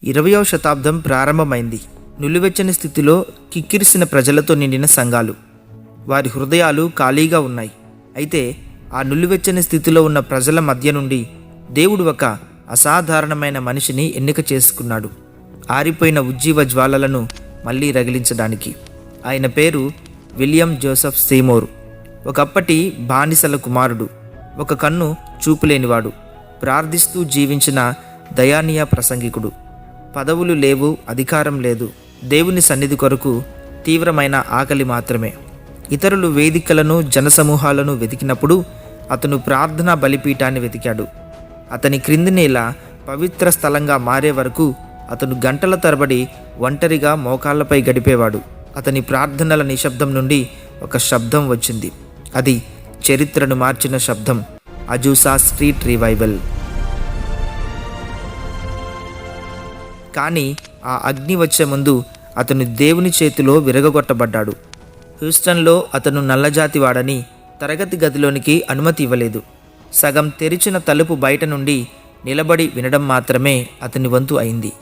20వ శతాబ్దం ప్రారంభమైంది. నులివెచ్చని స్థితిలో కిక్కిరిసిన ప్రజలతో నిండిన సంఘాలు. వారి హృదయాలు ఖాళీగా ఉన్నాయి. అయితే ఆ నులివెచ్చని స్థితిలో ఉన్న ప్రజల మధ్య నుండి దేవుడు ఒక అసాధారణమైన మనిషిని ఎన్నిక చేసుకున్నాడు, ఆరిపోయిన ఉజ్జీవ జ్వాలలను మళ్ళీ రగిలించడానికి. ఆయన పేరు విలియం జోసెఫ్ సేమోర్. ఒకప్పటి బానిసల కుమారుడు, ఒక కన్ను చూపులేనివాడు, ప్రార్థిస్తూ జీవించిన దయానీయ ప్రసంగికుడు. పదవులు లేవు, అధికారం లేదు, దేవుని సన్నిధి కొరకు తీవ్రమైన ఆకలి మాత్రమే. ఇతరులు వేదికలను, జనసమూహాలను వెతికినప్పుడు అతను ప్రార్థనా బలిపీఠాన్ని వెతికాడు. అతని క్రింది నేల పవిత్ర స్థలంగా మారే వరకు అతను గంటల తరబడి ఒంటరిగా మోకాళ్లపై గడిపేవాడు. అతని ప్రార్థనల నిశ్శబ్దం నుండి ఒక శబ్దం వచ్చింది. అది చరిత్రను మార్చిన శబ్దం, అజూసా స్ట్రీట్ రివైవల్. కానీ ఆ అగ్ని వచ్చే ముందు అతను దేవుని చేతిలో విరగగొట్టబడ్డాడు. హ్యూస్టన్లో అతను నల్లజాతి వాడని తరగతి గదిలోనికి అనుమతి ఇవ్వలేదు. సగం తెరిచిన తలుపు బయట నుండి నిలబడి వినడం మాత్రమే అతని వంతు అయింది.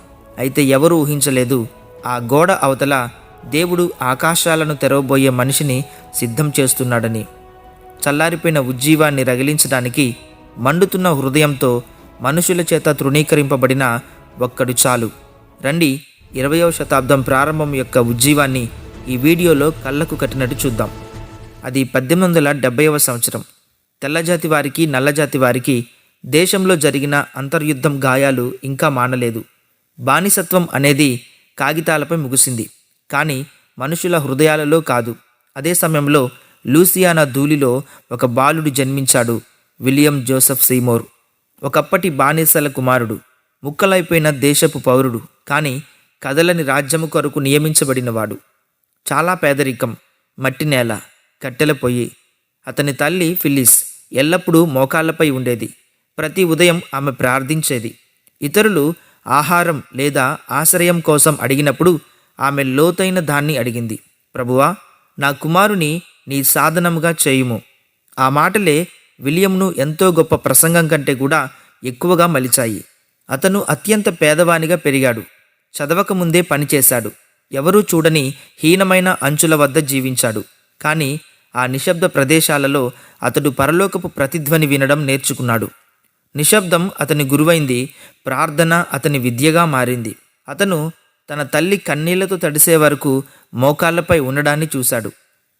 అయితే ఎవరూ ఊహించలేదు, ఆ గోడ అవతల దేవుడు ఆకాశాలను తెరవబోయే మనిషిని సిద్ధం చేస్తున్నాడని. చల్లారిపోయిన ఉజ్జీవాన్ని రగిలించడానికి మండుతున్న హృదయంతో మనుషుల చేత తృణీకరింపబడిన ఒక్కడు చాలు. రండి, 20వ శతాబ్దం ప్రారంభం యొక్క ఉజ్జీవాన్ని ఈ వీడియోలో కళ్ళకు కట్టినట్టు చూద్దాం. అది 1870వ సంవత్సరం. తెల్లజాతి వారికి, నల్లజాతి వారికి దేశంలో జరిగిన అంతర్యుద్ధం గాయాలు ఇంకా మానలేదు. బానిసత్వం అనేది కాగితాలపై ముగిసింది, కానీ మనుషుల హృదయాలలో కాదు. అదే సమయంలో లూసియానా ధూళిలో ఒక బాలుడు జన్మించాడు, విలియం జోసెఫ్ సేమోర్. ఒకప్పటి బానిసల కుమారుడు, ముక్కలైపోయిన దేశపు పౌరుడు, కానీ కదలని రాజ్యము కొరకు నియమించబడినవాడు. చాలా పేదరికం, మట్టి నేల, కట్టెల పొయ్యి. అతని తల్లి ఫిల్లిస్ ఎల్లప్పుడూ మోకాళ్లపై ఉండేది. ప్రతి ఉదయం ఆమె ప్రార్థించేది. ఇతరులు ఆహారం లేదా ఆశ్రయం కోసం అడిగినప్పుడు ఆమె లోతైన దాన్ని అడిగింది, ప్రభువా, నా కుమారుని నీ సాధనముగా చేయుము. ఆ మాటలే విలియంను ఎంతో గొప్ప ప్రసంగం కంటే కూడా ఎక్కువగా మలిచాయి. అతను అత్యంత పేదవానిగా పెరిగాడు. చదవకముందే పనిచేశాడు. ఎవరూ చూడని హీనమైన అంచుల వద్ద జీవించాడు. కానీ ఆ నిశ్శబ్ద ప్రదేశాలలో అతడు పరలోకపు ప్రతిధ్వని వినడం నేర్చుకున్నాడు. నిశ్శబ్దం అతని గురువైంది, ప్రార్థన అతని విద్యగా మారింది. అతను తన తల్లి కన్నీళ్లతో తడిసే వరకు మోకాళ్లపై ఉండడాన్ని చూశాడు.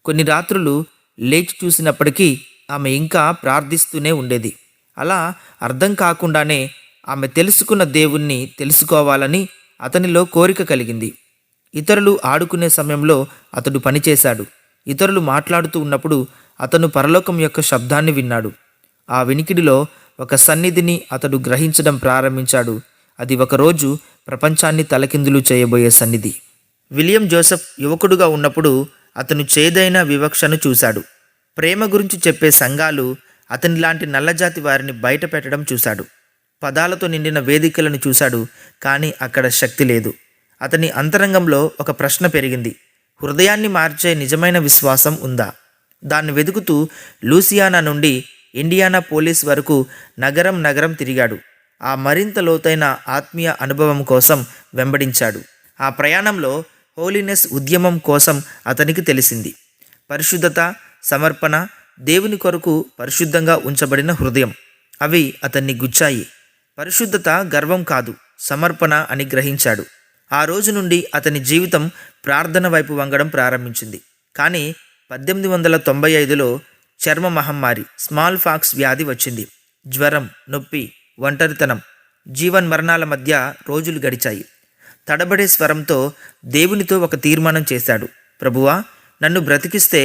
కొన్ని రాత్రులు లేచి చూసినప్పటికీ ఆమె ఇంకా ప్రార్థిస్తూనే ఉండేది. అలా అర్థం కాకుండానే ఆమె తెలుసుకున్న దేవుణ్ణి తెలుసుకోవాలని అతనిలో కోరిక కలిగింది. ఇతరులు ఆడుకునే సమయంలో అతడు పనిచేశాడు. ఇతరులు మాట్లాడుతూ ఉన్నప్పుడు అతను పరలోకం యొక్క శబ్దాన్ని విన్నాడు. ఆ వినికిడిలో ఒక సన్నిధిని అతడు గ్రహించడం ప్రారంభించాడు. అది ఒకరోజు ప్రపంచాన్ని తలకిందులు చేయబోయే సన్నిధి. విలియం జోసెఫ్ యువకుడుగా ఉన్నప్పుడు అతను చేదైన వివక్షను చూశాడు. ప్రేమ గురించి చెప్పే సంఘాలు అతని లాంటి నల్లజాతి వారిని బయట పెట్టడం చూశాడు. పదాలతో నిండిన వేదికలను చూశాడు, కానీ అక్కడ శక్తి లేదు. అతని అంతరంగంలో ఒక ప్రశ్న పెరిగింది, హృదయాన్ని మార్చే నిజమైన విశ్వాసం ఉందా? దాన్ని వెతుకుతూ లూసియానా నుండి ఇండియానా పోలీస్ వరకు నగరం నగరం తిరిగాడు. ఆ మరింత లోతైన ఆత్మీయ అనుభవం కోసం వెంబడించాడు. ఆ ప్రయాణంలో హోలీనెస్ ఉద్యమం కోసం అతనికి తెలిసింది. పరిశుద్ధత, సమర్పణ, దేవుని కొరకు పరిశుద్ధంగా ఉంచబడిన హృదయం, అవి అతన్ని గుచ్చాయి. పరిశుద్ధత గర్వం కాదు, సమర్పణ అని గ్రహించాడు. ఆ రోజు నుండి అతని జీవితం ప్రార్థన వైపు వంగడం ప్రారంభించింది. కానీ 1895లో చర్మ మహమ్మారి, స్మాల్ ఫాక్స్ వ్యాధి వచ్చింది. జ్వరం, నొప్పి, ఒంటరితనం, జీవన్మరణాల మధ్య రోజులు గడిచాయి. తడబడే స్వరంతో దేవునితో ఒక తీర్మానం చేశాడు, ప్రభువా, నన్ను బ్రతికిస్తే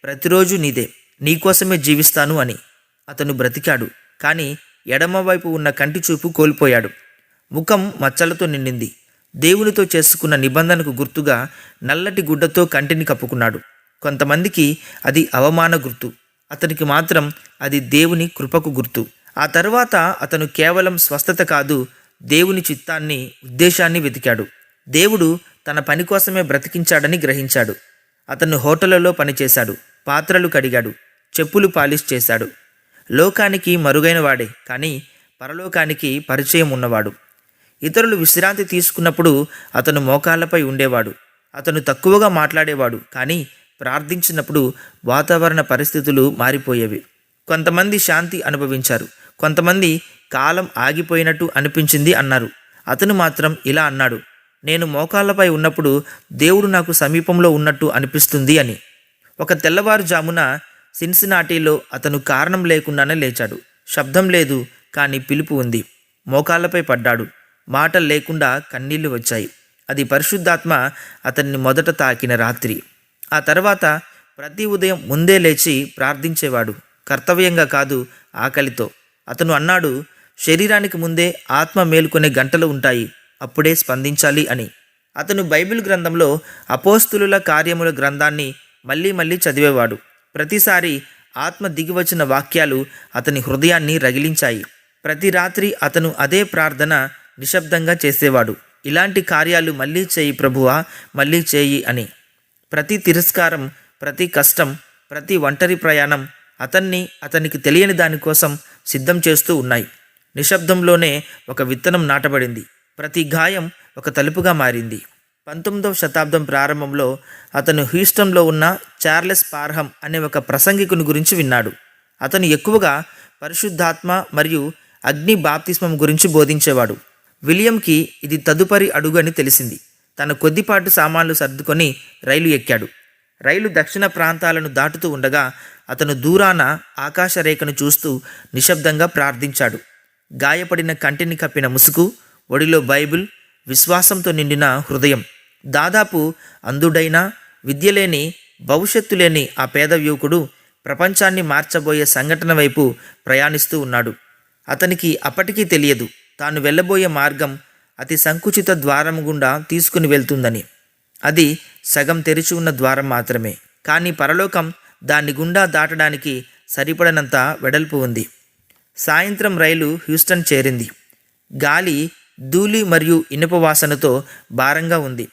ప్రతిరోజు నీదే, నీకోసమే జీవిస్తాను అని. అతను బ్రతికాడు, కానీ ఎడమవైపు ఉన్న కంటి చూపు కోల్పోయాడు. ముఖం మచ్చలతో నిండింది. దేవునితో చేసుకున్న నిబంధనకు గుర్తుగా నల్లటి గుడ్డతో కంటిని కప్పుకున్నాడు. కొంతమందికి అది అవమాన గుర్తు, అతనికి మాత్రం అది దేవుని కృపకు గుర్తు. ఆ తరువాత అతను కేవలం స్వస్థత కాదు, దేవుని చిత్తాన్ని, ఉద్దేశాన్ని వెతికాడు. దేవుడు తన పని కోసమే బ్రతికించాడని గ్రహించాడు. అతను హోటళ్లలో పనిచేశాడు, పాత్రలు కడిగాడు, చెప్పులు పాలిష్ చేశాడు. లోకానికి మరుగైన వాడే, కానీ పరలోకానికి పరిచయం ఉన్నవాడు. ఇతరులు విశ్రాంతి తీసుకున్నప్పుడు అతను మోకాళ్ళపై ఉండేవాడు. అతను తక్కువగా మాట్లాడేవాడు, కానీ ప్రార్థించినప్పుడు వాతావరణ పరిస్థితులు మారిపోయేవి. కొంతమంది శాంతి అనుభవించారు, కొంతమంది కాలం ఆగిపోయినట్టు అనిపించింది అన్నారు. అతను మాత్రం ఇలా అన్నాడు, నేను మోకాళ్ళపై ఉన్నప్పుడు దేవుడు నాకు సమీపంలో ఉన్నట్టు అనిపిస్తుంది అని. ఒక తెల్లవారుజామున సిన్సినాటీలో అతను కారణం లేకుండానే లేచాడు. శబ్దం లేదు, కానీ పిలుపు ఉంది. మోకాళ్ళపై పడ్డాడు. మాటలు లేకుండా కన్నీళ్లు వచ్చాయి. అది పరిశుద్ధాత్మ అతన్ని మొదట తాకిన రాత్రి. ఆ తర్వాత ప్రతి ఉదయం ముందే లేచి ప్రార్థించేవాడు, కర్తవ్యంగా కాదు, ఆకలితో. అతను అన్నాడు, శరీరానికి ముందే ఆత్మ మేలుకొనే గంటలు ఉంటాయి, అప్పుడే స్పందించాలి అని. అతను బైబిల్ గ్రంథంలో అపోస్తులుల కార్యముల గ్రంథాన్ని మళ్ళీ మళ్ళీ చదివేవాడు. ప్రతిసారి ఆత్మ దిగివచ్చిన వాక్యాలు అతని హృదయాన్ని రగిలించాయి. ప్రతి రాత్రి అతను అదే ప్రార్థన నిశ్శబ్దంగా చేసేవాడు, ఇలాంటి కార్యాలు మళ్ళీ చేయి ప్రభువా, మళ్ళీ చేయి అని. ప్రతి తిరస్కారం, ప్రతి కష్టం, ప్రతి ఒంటరి ప్రయాణం అతనికి తెలియని దానికోసం సిద్ధం చేస్తూ ఉన్నాయి. నిశ్శబ్దంలోనే ఒక విత్తనం నాటబడింది. ప్రతి గాయం ఒక తలుపుగా మారింది. 19వ శతాబ్దం ప్రారంభంలో అతను హ్యూస్టన్లో ఉన్న చార్లెస్ పార్హమ్ అనే ఒక ప్రసంగికుని గురించి విన్నాడు. అతను ఎక్కువగా పరిశుద్ధాత్మ మరియు అగ్ని బాప్తిస్మం గురించి బోధించేవాడు. విలియంకి ఇది తదుపరి అడుగు అని తెలిసింది. తన కొద్దిపాటు సామాన్లు సర్దుకొని రైలు ఎక్కాడు. రైలు దక్షిణ ప్రాంతాలను దాటుతూ ఉండగా అతను దూరాన ఆకాశరేఖను చూస్తూ నిశ్శబ్దంగా ప్రార్థించాడు. గాయపడిన కంటిని కప్పిన ముసుగు, ఒడిలో బైబిల్, విశ్వాసంతో నిండిన హృదయం. దాదాపు అంధుడైన, విద్యలేని, భవిష్యత్తు లేని ఆ పేద యువకుడు ప్రపంచాన్ని మార్చబోయే సంఘటన వైపు ప్రయాణిస్తూ ఉన్నాడు. అతనికి అప్పటికీ తెలియదు, తాను వెళ్ళబోయే మార్గం అతి సంకుచిత ద్వారం గుండా తీసుకుని వెళ్తుందని. అది సగం తెరిచి ఉన్న ద్వారం మాత్రమే, కానీ పరలోకం దాన్ని గుండా దాటడానికి సరిపడనంత వెడల్పు ఉంది. సాయంత్రం రైలు హ్యూస్టన్ చేరింది. గాలి ధూళి మరియు ఇనుప వాసనతో భారంగా ఉంది.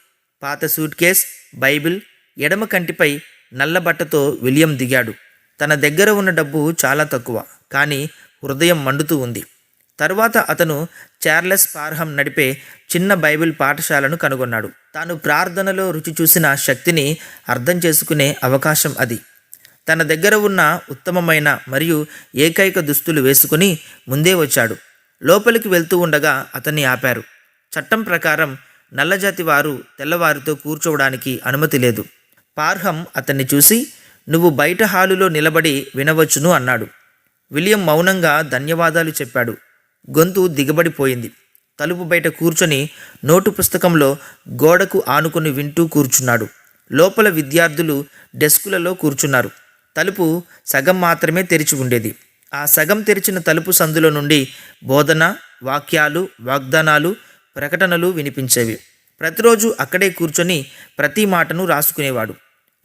పాత సూట్ కేస్, బైబిల్, ఎడమ కంటిపై నల్లబట్టతో విలియం దిగాడు. తన దగ్గర ఉన్న డబ్బు చాలా తక్కువ, కానీ హృదయం మండుతూ ఉంది. తరువాత అతను చార్లెస్ పార్హమ్ నడిపే చిన్న బైబిల్ పాఠశాలను కనుగొన్నాడు. తాను ప్రార్థనలో రుచి చూసిన శక్తిని అర్థం చేసుకునే అవకాశం అది. తన దగ్గర ఉన్న ఉత్తమమైన మరియు ఏకైక దుస్తులు వేసుకుని ముందే వచ్చాడు. లోపలికి వెళ్తూ ఉండగా అతన్ని ఆపారు. చట్టం ప్రకారం నల్లజాతి వారు తెల్లవారితో కూర్చోవడానికి అనుమతి లేదు. పార్హమ్ అతన్ని చూసి, నువ్వు బయట హాలులో నిలబడి వినవచ్చును అన్నాడు. విలియం మౌనంగా ధన్యవాదాలు చెప్పాడు. గొంతు దిగబడిపోయింది. తలుపు బయట కూర్చొని నోటు పుస్తకంలో గోడకు ఆనుకొని వింటూ కూర్చున్నాడు. లోపల విద్యార్థులు డెస్కులలో కూర్చున్నారు. తలుపు సగం మాత్రమే తెరిచి ఉండేది. ఆ సగం తెరిచిన తలుపు సందులో నుండి బోధన, వాక్యాలు, వాగ్దానాలు, ప్రకటనలు వినిపించేవి. ప్రతిరోజు అక్కడే కూర్చొని ప్రతి మాటను రాసుకునేవాడు.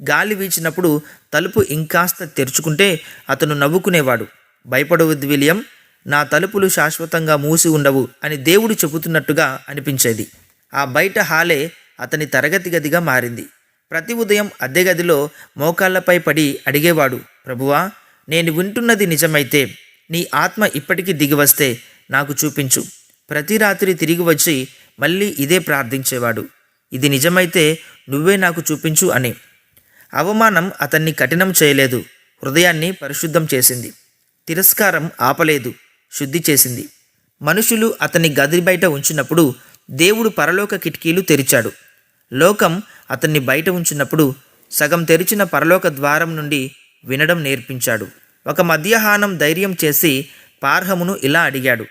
గాలి వీచినప్పుడు తలుపు ఇంకాస్త తెరుచుకుంటే అతను నవ్వుకునేవాడు. భయపడవద్దు విలియం, నా తలుపులు శాశ్వతంగా మూసి ఉండవు అని దేవుడు చెబుతున్నట్టుగా అనిపించేది. ఆ బయట హాలే అతని తరగతి గదిగా మారింది. ప్రతి ఉదయం అద్దె గదిలో మోకాళ్ళపై పడి అడిగేవాడు, ప్రభువా, నేను వింటున్నది నిజమైతే, నీ ఆత్మ ఇప్పటికీ దిగివస్తే నాకు చూపించు. ప్రతి రాత్రి తిరిగి వచ్చి మళ్ళీ ఇదే ప్రార్థించేవాడు, ఇది నిజమైతే నువ్వే నాకు చూపించు అని. అవమానం అతన్ని కఠినం చేయలేదు, హృదయాన్ని పరిశుద్ధం చేసింది. తిరస్కారం ఆపలేదు, శుద్ధి చేసింది. మనుషులు అతన్ని గది బయట ఉంచినప్పుడు దేవుడు పరలోక కిటికీలు తెరిచాడు. లోకం అతన్ని బయట ఉంచినప్పుడు సగం తెరిచిన పరలోక ద్వారం నుండి వినడం నేర్పించాడు. ఒక మధ్యాహ్నం ధైర్యం చేసి పార్హమును ఇలా అడిగాడు,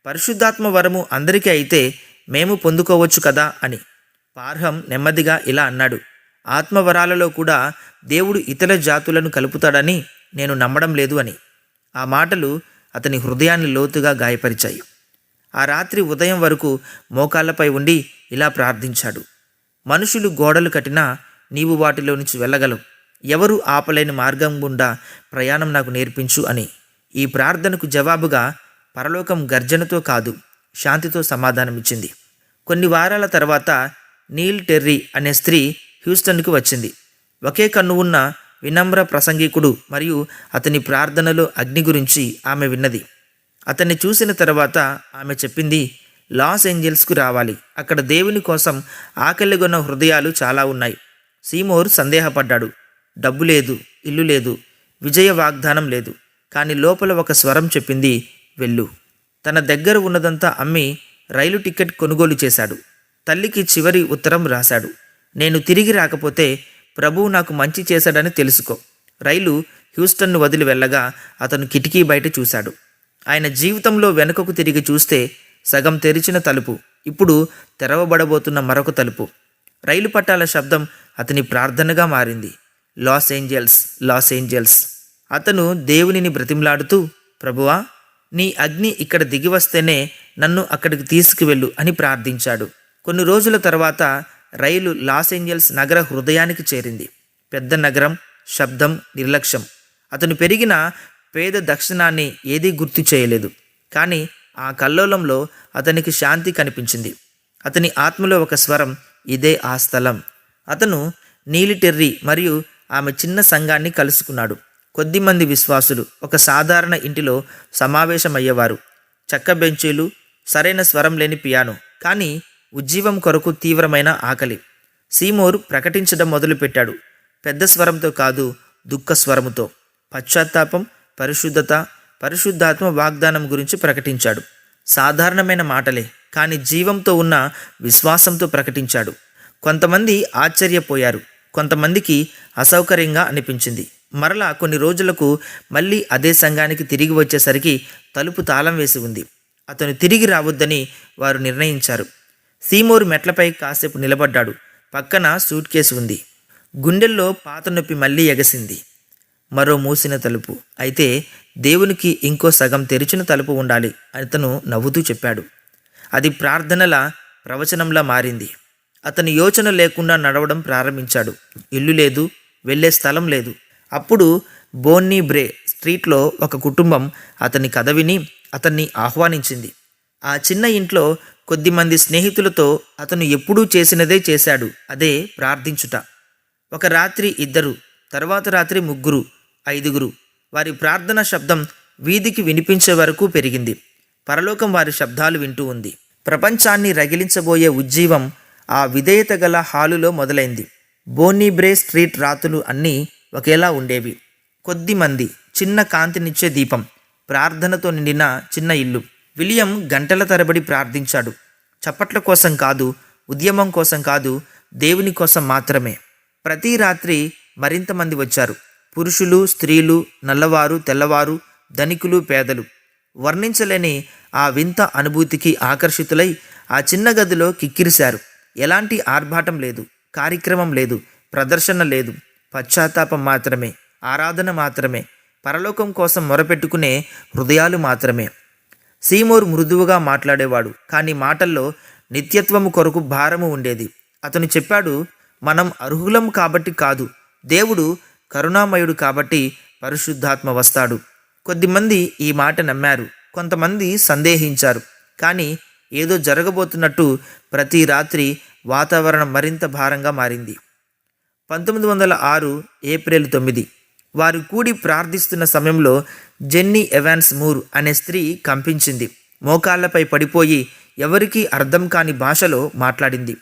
పరిశుద్ధాత్మ వరము అందరికీ అయితే మేము పొందుకోవచ్చు కదా అని. పార్హం నెమ్మదిగా ఇలా అన్నాడు, ఆత్మవరాలలో కూడా దేవుడు ఇతర జాతులను కలుపుతాడని నేను నమ్మడం లేదు అని. ఆ మాటలు అతని హృదయాన్ని లోతుగా గాయపరిచాయి. ఆ రాత్రి ఉదయం వరకు మోకాళ్ళపై ఉండి ఇలా ప్రార్థించాడు, మనుషులు గోడలు కట్టినా నీవు వాటిలో నుంచి వెళ్ళగలవు, ఎవరు ఆపలేని మార్గం గుండా ప్రయాణం నాకు నేర్పించు అని. ఈ ప్రార్థనకు జవాబుగా పరలోకం గర్జనతో కాదు, శాంతితో సమాధానమిచ్చింది. కొన్ని వారాల తర్వాత నీల్ టెర్రీ అనే స్త్రీ హ్యూస్టన్కు వచ్చింది. ఒకే కన్ను ఉన్న వినమ్ర ప్రసంగికుడు మరియు అతని ప్రార్థనలో అగ్ని గురించి ఆమె విన్నది. అతన్ని చూసిన తర్వాత ఆమె చెప్పింది, లాస్ ఏంజల్స్కు రావాలి. అక్కడ దేవుని కోసం ఆకలిగొన్న హృదయాలు చాలా ఉన్నాయి. సీమోర్ సందేహపడ్డాడు. డబ్బు లేదు, ఇల్లు లేదు, విజయ వాగ్దానం లేదు. కానీ లోపల ఒక స్వరం చెప్పింది, వెళ్ళు. తన దగ్గర ఉన్నదంతా అమ్మి రైలు టికెట్ కొనుగోలు చేశాడు. తల్లికి చివరి ఉత్తరం రాశాడు. నేను తిరిగి రాకపోతే ప్రభువు నాకు మంచి చేశాడని తెలుసుకో. రైలు హ్యూస్టన్ను వదిలి వెళ్ళగా అతను కిటికీ బయట చూశాడు. ఆయన జీవితంలో వెనుకకు తిరిగి చూస్తే సగం తెరిచిన తలుపు, ఇప్పుడు తెరవబడబోతున్న మరొక తలుపు. రైలు పట్టాల శబ్దం అతని ప్రార్థనగా మారింది. Los Angeles, Los Angeles. అతను దేవునిని బ్రతిమలాడుతూ, ప్రభువా, నీ అగ్ని ఇక్కడ దిగి వస్తేనే నన్ను అక్కడికి తీసుకువెళ్ళు అని ప్రార్థించాడు. కొన్ని రోజుల తర్వాత రైలు లాస్ ఏంజల్స్ నగర హృదయానికి చేరింది. పెద్ద నగరం, శబ్దం, నిర్లక్ష్యం. అతను పెరిగిన పేద దక్షిణాన్ని ఏదీ గుర్తు చేయలేదు. కానీ ఆ కల్లోలంలో అతనికి శాంతి కనిపించింది. అతని ఆత్మలో ఒక స్వరం, ఇదే ఆ స్థలం. అతను నీలి టెర్రీ మరియు ఆమె చిన్న సంఘాన్ని కలుసుకున్నాడు. కొద్దిమంది విశ్వాసులు ఒక సాధారణ ఇంటిలో సమావేశమయ్యేవారు. చెక్క బెంచీలు, సరైన స్వరం లేని పియానో, కానీ ఉజ్జీవం కొరకు తీవ్రమైన ఆకలి. సీమోర్ ప్రకటించడం మొదలుపెట్టాడు. పెద్ద స్వరంతో కాదు, దుఃఖ స్వరముతో. పశ్చాత్తాపం, పరిశుద్ధత, పరిశుద్ధాత్మ వాగ్దానం గురించి ప్రకటించాడు. సాధారణమైన మాటలే, కానీ జీవంతో ఉన్న విశ్వాసంతో ప్రకటించాడు. కొంతమంది ఆశ్చర్యపోయారు, కొంతమందికి అసౌకర్యంగా అనిపించింది. మరలా కొన్ని రోజులకు మళ్ళీ అదే సంఘానికి తిరిగి వచ్చేసరికి తలుపు తాళం వేసి ఉంది. అతను తిరిగి రావద్దని వారు నిర్ణయించారు. సీమోర్ మెట్లపై కాసేపు నిలబడ్డాడు. పక్కన సూట్ కేసు ఉంది. గుండెల్లో పాత నొప్పి మళ్ళీ ఎగసింది. మరో మూసిన తలుపు. అయితే దేవునికి ఇంకో సగం తెరిచిన తలుపు ఉండాలి అతను నవ్వుతూ చెప్పాడు. అది ప్రార్థనల ప్రవచనంలా మారింది. అతని యోచన లేకుండా నడవడం ప్రారంభించాడు. ఇల్లు లేదు, వెళ్ళే స్థలం లేదు. అప్పుడు బోన్నీ బ్రే స్ట్రీట్లో ఒక కుటుంబం అతని కథ విని అతన్ని ఆహ్వానించింది. ఆ చిన్న ఇంట్లో కొద్దిమంది స్నేహితులతో అతను ఎప్పుడూ చేసినదే చేశాడు, అదే ప్రార్థించుట. ఒక రాత్రి 2, తర్వాత రాత్రి 3, 5. వారి ప్రార్థన శబ్దం వీధికి వినిపించే వరకు పెరిగింది. పరలోకం వారి శబ్దాలు వింటూ ఉంది. ప్రపంచాన్ని రగిలించబోయే ఉజ్జీవం ఆ విధేయత గల హాలులో మొదలైంది. బోన్నీ బ్రే స్ట్రీట్ రాత్రులు అన్నీ ఒకేలా ఉండేవి. కొద్దిమంది, చిన్న కాంతినిచ్చే దీపం, ప్రార్థనతో నిండిన చిన్న ఇల్లు. విలియం గంటల తరబడి ప్రార్థించాడు. చప్పట్ల కోసం కాదు, ఉద్యమం కోసం కాదు, దేవుని కోసం మాత్రమే. ప్రతి రాత్రి మరింత మంది వచ్చారు. పురుషులు, స్త్రీలు, నల్లవారు, తెల్లవారు, ధనికులు, పేదలు. వర్ణించలేని ఆ వింత అనుభూతికి ఆకర్షితులై ఆ చిన్న గదిలో కిక్కిరిశారు. ఎలాంటి ఆర్భాటం లేదు, కార్యక్రమం లేదు, ప్రదర్శన లేదు. పశ్చాత్తాపం మాత్రమే, ఆరాధన మాత్రమే, పరలోకం కోసం మొరపెట్టుకునే హృదయాలు మాత్రమే. సీమోర్ మృదువుగా మాట్లాడేవాడు, కానీ మాటల్లో నిత్యత్వము కొరకు భారము ఉండేది. అతను చెప్పాడు, మనం అర్హులం కాబట్టి కాదు, దేవుడు కరుణామయుడు కాబట్టి పరిశుద్ధాత్మ వస్తాడు. కొద్దిమంది ఈ మాట నమ్మారు, కొంతమంది సందేహించారు. కానీ ఏదో జరగబోతున్నట్టు ప్రతి రాత్రి వాతావరణం మరింత భారంగా మారింది. 1906 ఏప్రిల్ 9 వారు కూడి ప్రార్థిస్తున్న సమయంలో జెన్నీ ఎవాన్స్ మూర్ అనే స్త్రీ కంపించింది. మోకాళ్లపై పడిపోయి ఎవరికీ అర్థం కాని భాషలో మాట్లాడింది.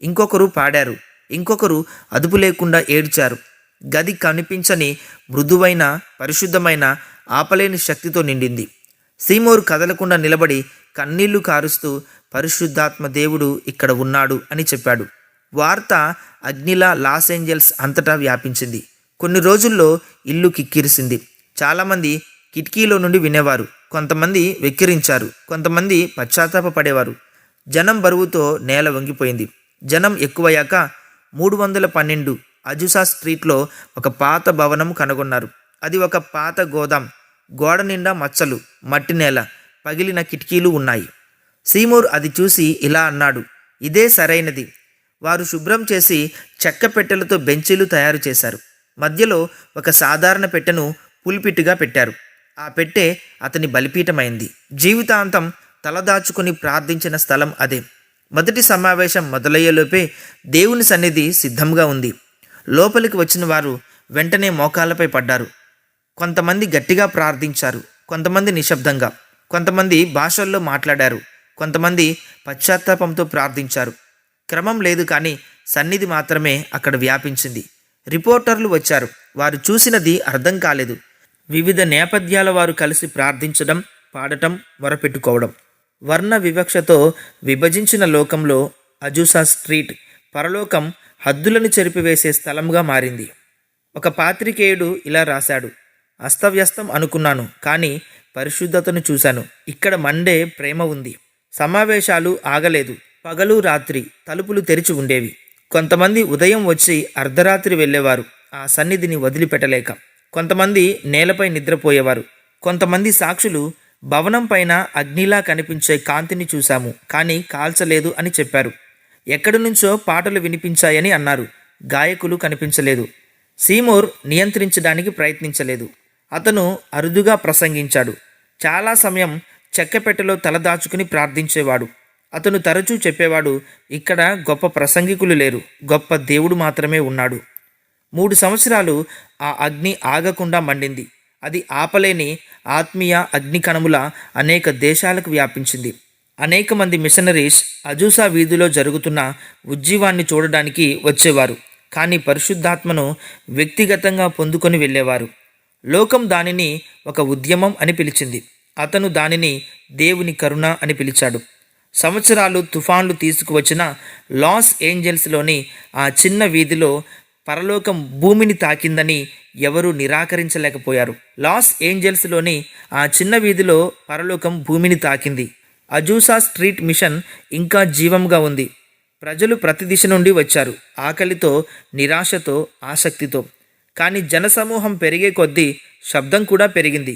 ఇంకొకరు పాడారు, ఇంకొకరు అదుపు లేకుండా ఏడ్చారు. గది కనిపించని మృదువైన, పరిశుద్ధమైన, ఆపలేని శక్తితో నిండింది. సీమోర్ కదలకుండా నిలబడి కన్నీళ్లు కారుస్తూ పరిశుద్ధాత్మ దేవుడు ఇక్కడ ఉన్నాడు అని చెప్పాడు. వార్త అగ్నిలా లాస్ ఏంజల్స్ అంతటా వ్యాపించింది. కొన్ని రోజుల్లో ఇల్లు కిక్కిరిసింది. చాలామంది కిటికీలో నుండి వినేవారు, కొంతమంది వెక్కిరించారు, కొంతమంది పశ్చాత్తాపపడేవారు. జనం బరువుతో నేల వంగిపోయింది. జనం ఎక్కువయ్యాక 312 అజుసా స్ట్రీట్లో ఒక పాత భవనం కనుగొన్నారు. అది ఒక పాత గోదాం. గోడ నిండా మచ్చలు, మట్టి నేల, పగిలిన కిటికీలు ఉన్నాయి. సీమోర్ అది చూసి ఇలా అన్నాడు, ఇదే సరైనది. వారు శుభ్రం చేసి చెక్క పెట్టెలతో బెంచీలు తయారు చేశారు. మధ్యలో ఒక సాధారణ పెట్టెను పుల్పిట్టుగా పెట్టారు. ఆ పెట్టె అతని బలిపీఠమైంది. జీవితాంతం తలదాచుకుని ప్రార్థించిన స్థలం అదే. మొదటి సమావేశం మొదలయ్యేలోపే దేవుని సన్నిధి సిద్ధంగా ఉంది. లోపలికి వచ్చిన వారు వెంటనే మోకాళ్ళపై పడ్డారు. కొంతమంది గట్టిగా ప్రార్థించారు, కొంతమంది నిశ్శబ్దంగా, కొంతమంది భాషల్లో మాట్లాడారు. కొంతమంది పశ్చాత్తాపంతో ప్రార్థించారు. క్రమం లేదు కానీ సన్నిధి మాత్రమే అక్కడ వ్యాపించింది. రిపోర్టర్లు వచ్చారు. వారు చూసినది అర్థం కాలేదు. వివిధ నేపథ్యాల వారు కలిసి ప్రార్థించడం, పాడటం, మొరపెట్టుకోవడం. వర్ణ వివక్షతో విభజించిన లోకంలో అజూసా స్ట్రీట్ పరలోకం హద్దులను చెరిపివేసే స్థలంగా మారింది. ఒక పాత్రికేయుడు ఇలా రాశాడు: అస్తవ్యస్తం అనుకున్నాను, కానీ పరిశుద్ధతను చూశాను. ఇక్కడ మండే ప్రేమ ఉంది. సమావేశాలు ఆగలేదు. పగలు రాత్రి తలుపులు తెరిచి ఉండేవి. కొంతమంది ఉదయం వచ్చి అర్ధరాత్రి వెళ్ళేవారు, ఆ సన్నిధిని వదిలిపెట్టలేక. కొంతమంది నేలపై నిద్రపోయేవారు. కొంతమంది సాక్షులు భవనం పైన అగ్నిలా కనిపించే కాంతిని చూశాము, కానీ కాల్చలేదు అని చెప్పారు. ఎక్కడి నుంచో పాటలు వినిపించాయని అన్నారు. గాయకులు కనిపించలేదు. సీమోర్ నియంత్రించడానికి ప్రయత్నించలేదు. అతను అరుదుగా ప్రసంగించాడు. చాలా సమయం చెక్కపెట్టెలో తలదాచుకుని ప్రార్థించేవాడు. అతను తరచూ చెప్పేవాడు, ఇక్కడ గొప్ప ప్రసంగికులు లేరు, గొప్ప దేవుడు మాత్రమే ఉన్నాడు. 3 సంవత్సరాలు ఆ అగ్ని ఆగకుండా మండింది. అది ఆపలేని ఆత్మీయ అగ్నికణముల అనేక దేశాలకు వ్యాపించింది. అనేక మంది మిషనరీస్ అజూసా వీధిలో జరుగుతున్న ఉజ్జీవాన్ని చూడడానికి వచ్చేవారు, కానీ పరిశుద్ధాత్మను వ్యక్తిగతంగా పొందుకొని వెళ్ళేవారు. లోకం దానిని ఒక ఉద్యమం అని పిలిచింది. అతను దానిని దేవుని కరుణ అని పిలిచాడు. సంవత్సరాలు తుఫాన్లు తీసుకువచ్చిన లాస్ ఏంజల్స్లోని ఆ చిన్న వీధిలో పరలోకం భూమిని తాకిందని ఎవరూ నిరాకరించలేకపోయారు. లాస్ ఏంజల్స్లోని ఆ చిన్న వీధిలో పరలోకం భూమిని తాకింది. అజూసా స్ట్రీట్ మిషన్ ఇంకా జీవంగా ఉంది. ప్రజలు ప్రతి దిశ నుండి వచ్చారు, ఆకలితో, నిరాశతో, ఆసక్తితో. కానీ జనసమూహం పెరిగే కొద్దీ శబ్దం కూడా పెరిగింది.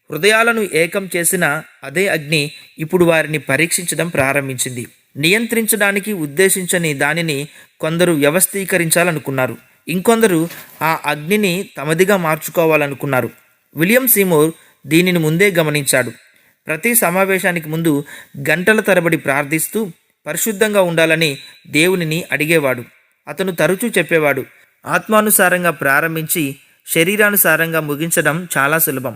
హృదయాలను ఏకం చేసిన అదే అగ్ని ఇప్పుడు వారిని పరీక్షించడం ప్రారంభించింది. నియంత్రించడానికి ఉద్దేశించని దానిని కొందరు వ్యవస్థీకరించాలనుకున్నారు. ఇంకొందరు ఆ అగ్నిని తమదిగా మార్చుకోవాలనుకున్నారు. విలియం సీమోర్ దీనిని ముందే గమనించాడు. ప్రతి సమావేశానికి ముందు గంటల తరబడి ప్రార్థిస్తూ పరిశుద్ధంగా ఉండాలని దేవునిని అడిగేవాడు. అతను తరచూ చెప్పేవాడు, ఆత్మానుసారంగా ప్రారంభించి శరీరానుసారంగా ముగించడం చాలా సులభం.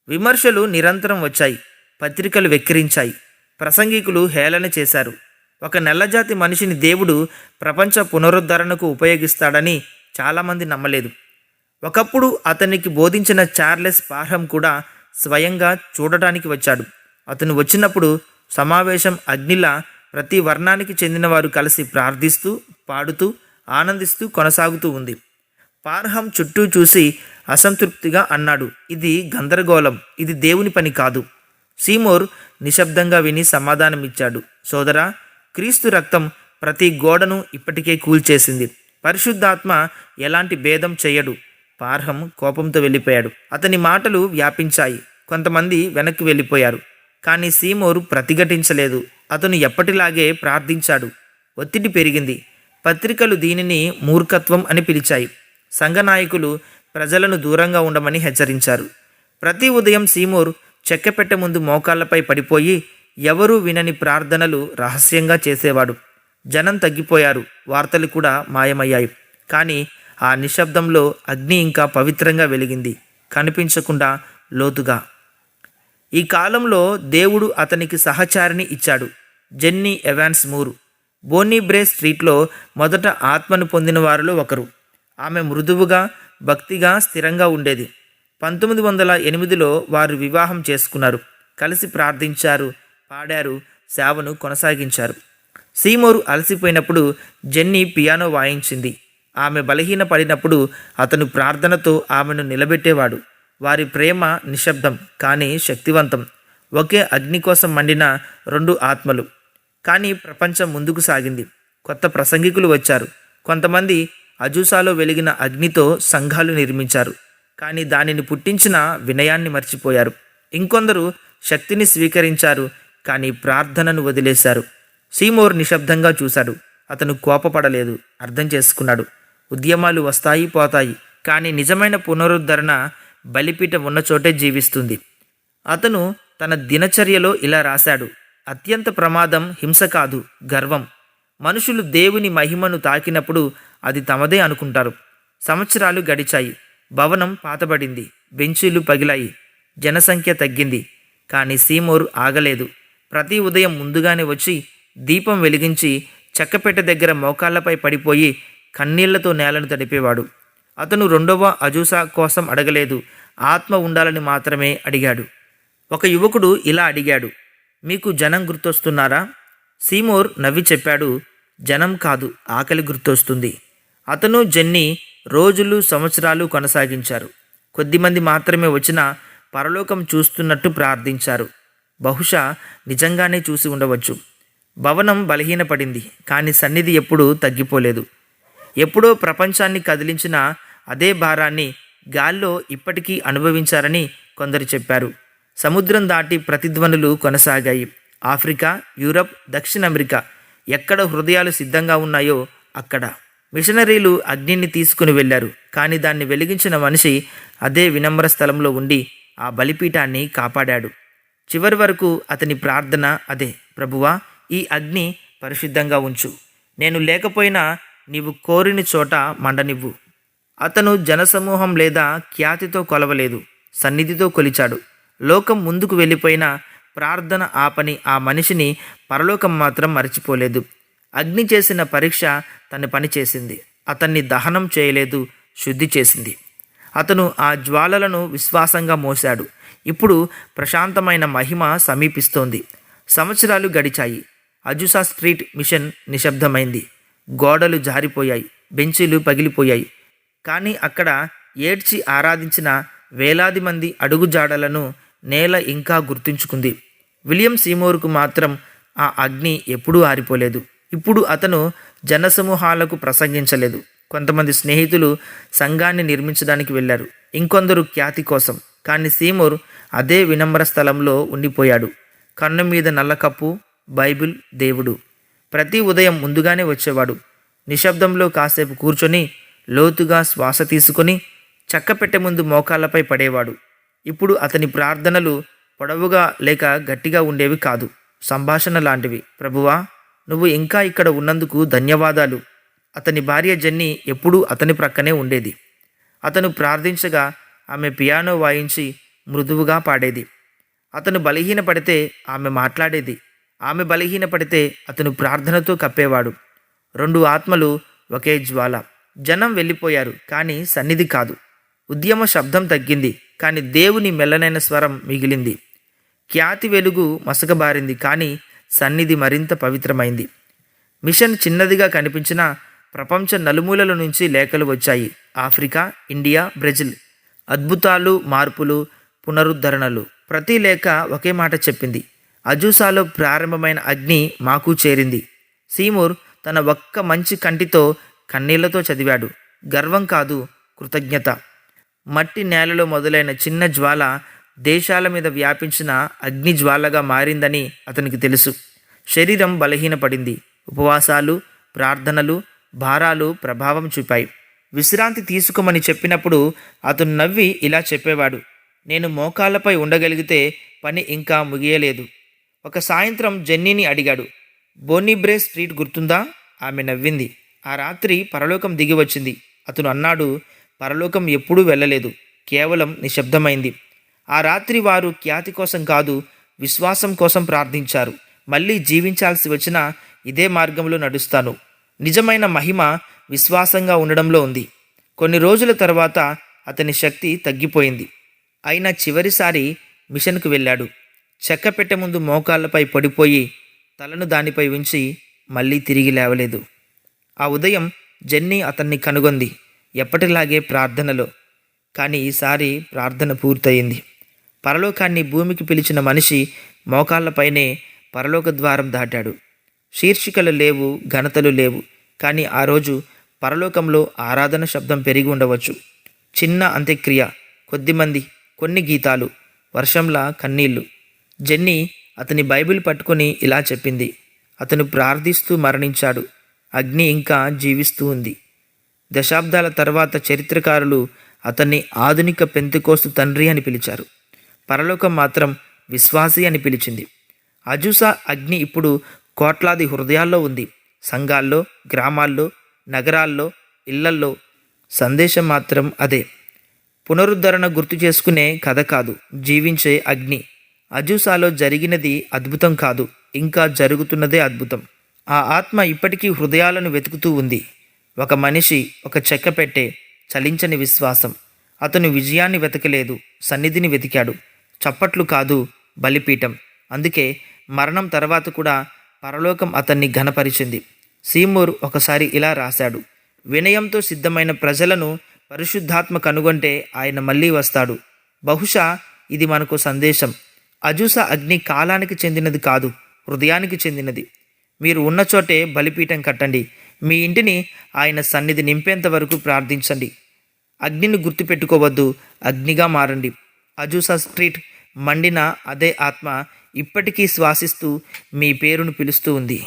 విమర్శలు నిరంతరం వచ్చాయి. పత్రికలు వెక్కిరించాయి. ప్రసంగికులు హేళన చేశారు. ఒక నల్లజాతి మనిషిని దేవుడు ప్రపంచ పునరుద్ధరణకు ఉపయోగిస్తాడని చాలామంది నమ్మలేదు. ఒకప్పుడు అతనికి బోధించిన చార్లెస్ పార్హమ్ కూడా స్వయంగా చూడటానికి వచ్చాడు. అతను వచ్చినప్పుడు సమావేశం అగ్నిలా ప్రతి వర్ణానికి చెందిన వారు కలిసి ప్రార్థిస్తూ, పాడుతూ, ఆనందిస్తూ కొనసాగుతూ ఉంది. పార్హమ్ చుట్టూ చూసి అసంతృప్తిగా అన్నాడు, ఇది గందరగోళం, ఇది దేవుని పని కాదు. సీమోర్ నిశ్శబ్దంగా విని సమాధానమిచ్చాడు, సోదరా, క్రీస్తు రక్తం ప్రతి గోడను ఇప్పటికే కూల్చేసింది. పరిశుద్ధాత్మ ఎలాంటి భేదం చేయడు. పార్హమ్ కోపంతో వెళ్ళిపోయాడు. అతని మాటలు వ్యాపించాయి. కొంతమంది వెనక్కి వెళ్ళిపోయారు. కానీ సీమోర్ ప్రతిఘటించలేదు. అతను ఎప్పటిలాగే ప్రార్థించాడు. ఒత్తిడి పెరిగింది. పత్రికలు దీనిని మూర్ఖత్వం అని పిలిచాయి. సంఘ నాయకులు ప్రజలను దూరంగా ఉండమని హెచ్చరించారు. ప్రతి ఉదయం సీమోర్ చెక్కపెట్టె ముందు మోకాళ్లపై పడిపోయి ఎవరూ వినని ప్రార్థనలు రహస్యంగా చేసేవాడు. జనం తగ్గిపోయారు. వార్తలు కూడా మాయమయ్యాయి. కానీ ఆ నిశ్శబ్దంలో అగ్ని ఇంకా పవిత్రంగా వెలిగింది, కనిపించకుండా లోతుగా. ఈ కాలంలో దేవుడు అతనికి సహచారిని ఇచ్చాడు, జెన్నీ ఎవాన్స్ మూర్. బోనీబ్రే స్ట్రీట్లో మొదట ఆత్మను పొందిన వారిలో ఒకరు. ఆమె మృదువుగా, భక్తిగా, స్థిరంగా ఉండేది. 1908లో వారు వివాహం చేసుకున్నారు. కలిసి ప్రార్థించారు, పాడారు, సేవను కొనసాగించారు. సీమోరు అలసిపోయినప్పుడు జెన్నీ పియానో వాయించింది. ఆమె బలహీన పడినప్పుడు అతను ప్రార్థనతో ఆమెను నిలబెట్టేవాడు. వారి ప్రేమ నిశ్శబ్దం కానీ శక్తివంతం. ఒకే అగ్ని కోసం మండిన 2 ఆత్మలు. కానీ ప్రపంచం ముందుకు సాగింది. కొత్త ప్రసంగికులు వచ్చారు. కొంతమంది అజూసాలో వెలిగిన అగ్నితో సంఘాలు నిర్మించారు, కానీ దానిని పుట్టించిన వినయాన్ని మర్చిపోయారు. ఇంకొందరు శక్తిని స్వీకరించారు, కానీ ప్రార్థనను వదిలేశారు. సీమోర్ నిశ్శబ్దంగా చూశాడు. అతను కోపపడలేదు, అర్థం చేసుకున్నాడు. ఉద్యమాలు వస్తాయి, పోతాయి, కానీ నిజమైన పునరుద్ధరణ బలిపీఠం ఉన్న చోటే జీవిస్తుంది. అతను తన దినచర్యలో ఇలా రాశాడు, అత్యంత ప్రమాదం హింస కాదు, గర్వం. మనుషులు దేవుని మహిమను తాకినప్పుడు అది తమదే అనుకుంటారు. సంవత్సరాలు గడిచాయి. భవనం పాతబడింది. బెంచీలు పగిలాయి. జనసంఖ్య తగ్గింది. కానీ సీమోర్ ఆగలేదు. ప్రతి ఉదయం ముందుగానే వచ్చి దీపం వెలిగించి చెక్కపెట్టె దగ్గర మోకాళ్లపై పడిపోయి కన్నీళ్లతో నేలను తడిపేవాడు. అతను రెండవ అజూసా కోసం అడగలేదు, ఆత్మ ఉండాలని మాత్రమే అడిగాడు. ఒక యువకుడు ఇలా అడిగాడు, మీకు జనం గుర్తొస్తున్నారా? సీమోర్ నవ్వి చెప్పాడు, జనం కాదు, ఆకలి గుర్తొస్తుంది. అతను జెన్నీ రోజులు సంవత్సరాలు కొనసాగించారు. కొద్దిమంది మాత్రమే వచ్చినా పరలోకం చూస్తున్నట్టు ప్రార్థించారు. బహుశా నిజంగానే చూసి ఉండవచ్చు. భవనం బలహీనపడింది, కానీ సన్నిధి ఎప్పుడూ తగ్గిపోలేదు. ఎప్పుడో ప్రపంచాన్ని కదిలించిన అదే భారాన్ని గాల్లో ఇప్పటికీ అనుభవించారని కొందరు చెప్పారు. సముద్రం దాటి ప్రతిధ్వనులు కొనసాగాయి. ఆఫ్రికా, యూరప్, దక్షిణ అమెరికా, ఎక్కడ హృదయాలు సిద్ధంగా ఉన్నాయో అక్కడ మిషనరీలు అగ్నిని తీసుకుని వెళ్ళారు. కానీ దాన్ని వెలిగించిన మనిషి అదే వినమ్ర స్థలంలో ఉండి ఆ బలిపీఠాన్ని కాపాడాడు. చివరి వరకు అతని ప్రార్థన అదే, ప్రభువా, ఈ అగ్ని పరిశుద్ధంగా ఉంచు. నేను లేకపోయినా నీవు కోరిన చోట మండనివ్వు. అతను జనసమూహం లేదా ఖ్యాతితో కొలవలేదు, సన్నిధితో కొలిచాడు. లోకం ముందుకు వెళ్ళిపోయినా ప్రార్థన ఆపని ఆ మనిషిని పరలోకం మాత్రం మరచిపోలేదు. అగ్ని చేసిన పరీక్ష తన పని చేసింది. అతన్ని దహనం చేయలేదు, శుద్ధి చేసింది. అతను ఆ జ్వాలలను విశ్వాసంగా మోశాడు. ఇప్పుడు ప్రశాంతమైన మహిమ సమీపిస్తోంది. సంవత్సరాలు గడిచాయి. అజుసా స్ట్రీట్ మిషన్ నిశ్శబ్దమైంది. గోడలు జారిపోయాయి, బెంచీలు పగిలిపోయాయి. కానీ అక్కడ ఏడ్చి ఆరాధించిన వేలాది మంది అడుగుజాడలను నేల ఇంకా గుర్తుంచుకుంది. విలియం సీమోర్కు మాత్రం ఆ అగ్ని ఎప్పుడూ ఆరిపోలేదు. ఇప్పుడు అతను జనసమూహాలకు ప్రసంగించలేదు. కొంతమంది స్నేహితులు సంఘాన్ని నిర్మించడానికి వెళ్ళారు, ఇంకొందరు ఖ్యాతి కోసం. కానీ సీమోర్ అదే వినమ్ర స్థలంలో ఉండిపోయాడు. కన్ను మీద నల్లకప్పు, బైబిల్, దేవుడు. ప్రతి ఉదయం ముందుగానే వచ్చేవాడు. నిశ్శబ్దంలో కాసేపు కూర్చొని లోతుగా శ్వాస తీసుకొని చక్కపెట్టె ముందు మోకాళ్ళపై పడేవాడు. ఇప్పుడు అతని ప్రార్థనలు పొడవుగా లేక గట్టిగా ఉండేవి కాదు, సంభాషణ లాంటివి. ప్రభువా, నువ్వు ఇంకా ఇక్కడ ఉన్నందుకు ధన్యవాదాలు. అతని భార్య జెన్నీ ఎప్పుడూ అతని ప్రక్కనే ఉండేది. అతను ప్రార్థించగా ఆమె పియానో వాయించి మృదువుగా పాడేది. అతను బలహీనపడితే ఆమె మాట్లాడేది. ఆమె బలహీనపడితే అతను ప్రార్థనతో కప్పేవాడు. రెండు ఆత్మలు, ఒకే జ్వాల. జనం వెళ్ళిపోయారు, కానీ సన్నిధి కాదు. ఉద్యమ శబ్దం తగ్గింది, కానీ దేవుని మెల్లనైన స్వరం మిగిలింది. ఖ్యాతి వెలుగు మసకబారింది, కానీ సన్నిధి మరింత పవిత్రమైంది. మిషన్ చిన్నదిగా కనిపించినా ప్రపంచ నలుమూలల నుంచి లేఖలు వచ్చాయి. Africa, India, Brazil. అద్భుతాలు, మార్పులు, పునరుద్ధరణలు. ప్రతి లేఖ ఒకే మాట చెప్పింది, అజూసాలో ప్రారంభమైన అగ్ని మాకు చేరింది. సీమోర్ తన ఒక్క మంచి కంటితో కన్నీళ్లతో చదివాడు. గర్వం కాదు, కృతజ్ఞత. మట్టి నేలలో మొదలైన చిన్న జ్వాల దేశాల మీద వ్యాపించిన అగ్ని జ్వాలగా మారిందని అతనికి తెలుసు. శరీరం బలహీనపడింది. ఉపవాసాలు, ప్రార్థనలు, భారాలు ప్రభావం చూపాయి. విశ్రాంతి తీసుకోమని చెప్పినప్పుడు అతను నవ్వి ఇలా చెప్పేవాడు, నేను మోకాళ్ళపై ఉండగలిగితే పని ఇంకా ముగియలేదు. ఒక సాయంత్రం జెన్నీని అడిగాడు, బోనీబ్రే స్ట్రీట్ గుర్తుందా? ఆమె నవ్వింది. ఆ రాత్రి పరలోకం దిగి వచ్చింది. అతను అన్నాడు, పరలోకం ఎప్పుడూ వెళ్ళలేదు, కేవలం నిశ్శబ్దమైంది. ఆ రాత్రి వారు ఖ్యాతి కోసం కాదు, విశ్వాసం కోసం ప్రార్థించారు. మళ్ళీ జీవించాల్సి వచ్చినా ఇదే మార్గంలో నడుస్తాను. నిజమైన మహిమ విశ్వాసంగా ఉండడంలో ఉంది. కొన్ని రోజుల తర్వాత అతని శక్తి తగ్గిపోయింది. అయినా చివరిసారి మిషన్కు వెళ్ళాడు. చెక్కపెట్టె ముందు మోకాళ్ళపై పడిపోయి తలను దానిపై ఉంచి మళ్ళీ తిరిగి లేవలేదు. ఆ ఉదయం జెన్నీ అతన్ని కనుగొంది, ఎప్పటిలాగే ప్రార్థనలో. కానీ ఈసారి ప్రార్థన పూర్తయింది. పరలోకాన్ని భూమికి పిలిచిన మనిషి మోకాళ్ళపైనే పరలోక ద్వారం దాటాడు. శీర్షికలు లేవు, ఘనతలు లేవు. కానీ ఆ రోజు పరలోకంలో ఆరాధన శబ్దం పెరిగి ఉండవచ్చు. చిన్న అంత్యక్రియ, కొద్దిమంది, కొన్ని గీతాలు, వర్షంలా కన్నీళ్లు. జెన్నీ అతని బైబిల్ పట్టుకొని ఇలా చెప్పింది, అతను ప్రార్థిస్తూ మరణించాడు, అగ్ని ఇంకా జీవిస్తూ ఉంది. దశాబ్దాల తర్వాత చరిత్రకారులు అతన్ని ఆధునిక పెంతెకోస్తు తండ్రి అని పిలిచారు. పరలోకం మాత్రం విశ్వాసి అని పిలిచింది. అజూసా అగ్ని ఇప్పుడు కోట్లాది హృదయాల్లో ఉంది. సంఘాల్లో, గ్రామాల్లో, నగరాల్లో, ఇళ్లల్లో. సందేశం మాత్రం అదే. పునరుద్ధరణ గుర్తు చేసుకునే కథ కాదు, జీవించే అగ్ని. అజూసాలో జరిగినది అద్భుతం కాదు, ఇంకా జరుగుతున్నదే అద్భుతం. ఆ ఆత్మ ఇప్పటికీ హృదయాలను వెతుకుతూ ఉంది. ఒక మనిషి, ఒక చెక్క పెట్టే, చలించని విశ్వాసం. అతను విజయాన్ని వెతకలేదు, సన్నిధిని వెతికాడు. చప్పట్లు కాదు, బలిపీఠం. అందుకే మరణం తర్వాత కూడా పరలోకం అతన్ని ఘనపరిచింది. సీమూర్ ఒకసారి ఇలా రాశాడు: వినయంతో సిద్ధమైన ప్రజలను పరిశుద్ధాత్మ కనుగొంటే ఆయన మళ్ళీ వస్తాడు. బహుశా ఇది మనకు సందేశం. అజూసా అగ్ని కాలానికి చెందినది కాదు, హృదయానికి చెందినది. మీరు ఉన్న చోటే బలిపీఠం కట్టండి. మీ ఇంటిని ఆయన సన్నిధి నింపేంత వరకు ప్రార్థించండి. అగ్నిని గుర్తుపెట్టుకోవద్దు, అగ్నిగా మారండి. అజూసా స్ట్రీట్ మండిన అదే ఆత్మ ఇప్పటికీ శ్వాసిస్తూ మీ పేరును పిలుస్తూ ఉంది.